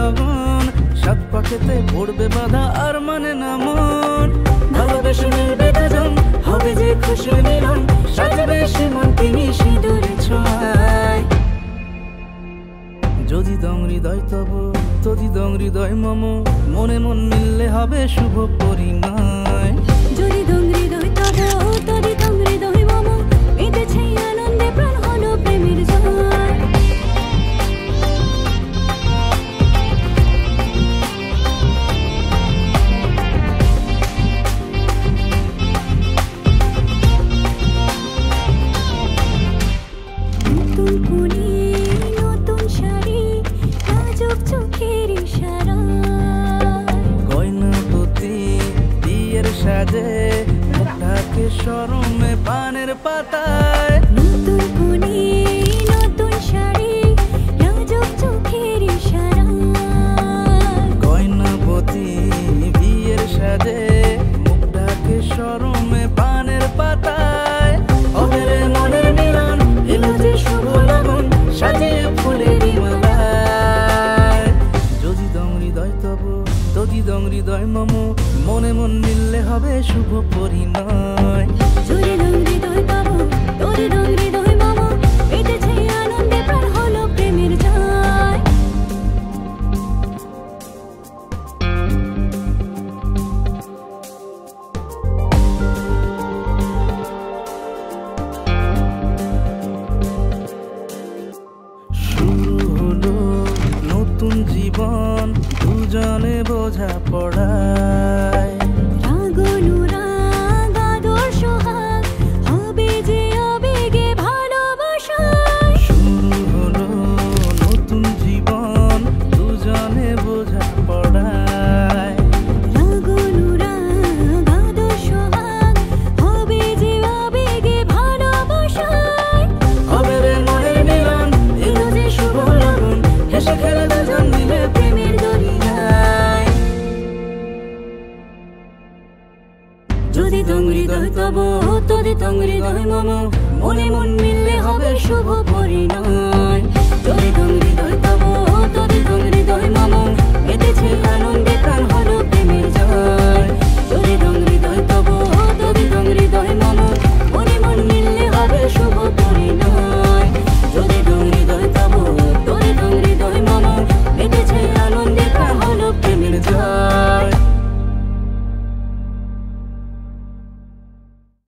লগন, সাত পাখেতে পড়বে বাধা আর মানে না মন। ভালোবেসে মিলবে দুজন, হবে যে খুশির মিলন, সাজবে সে মন তিনি সিঁদুরে ছোঁয়ায়। যদি দং হৃদয় তব তদি দং হৃদয় মম, মনে মন মিললে হবে শুভ পরিণয়। যদি দং হৃদয় তব তদি দং হৃদয় মম, মেতেছে আনন্দে প্রাণ হলো প্রেমের জয়। নতুন কুলি নতুন শাড়ি, লাজুক চোখের ইশারা, গয়না প্রতি বিয়ের সাজে, মুখটাকে শরমে পানের পাতায়। নতুন কুলি নতুন শাড়ি, লাজুক চোখের ইশারা, গয়না প্রতি বিয়ের সাজে, মুখটাকে শরমে পানের পাতায়। অবেরে মনের মিলন, এলো যে শুভ লগন, সাজিয়ে ফুলেরই মালায়। যদি দং হৃদয় তব তদি দং হৃদয় মম, মনে মন মিললে হবে শুভ পরিণয়। যদি দং হৃদয় তব তদি দং হৃদয় মম, মেতেছে আনন্দে প্রাণ হলো প্রেমের জয়। শুরু হলো নতুন জীবন, দুজনে বোঝা পড়ায়। রাগ অনুরাগ আদর সোহাগ, হবে যে আবেগে ভালোবাসায়। শুরু হলো নতুন জীবন, দুজনে বোঝা পড়ায়। রাগ অনুরাগ আদর সোহাগ, হবে যে আবেগে ভালোবাসায়। অবেরে মনের মিলন, এলো যে শুভ লগন, হেসে খেলে দুজন মিলে প্রেমের দরিয়ায়। যদি দং হৃদয় তব তদি দং হৃদয় মম, মনে মন মিললে হবে শুভ পরিণয়।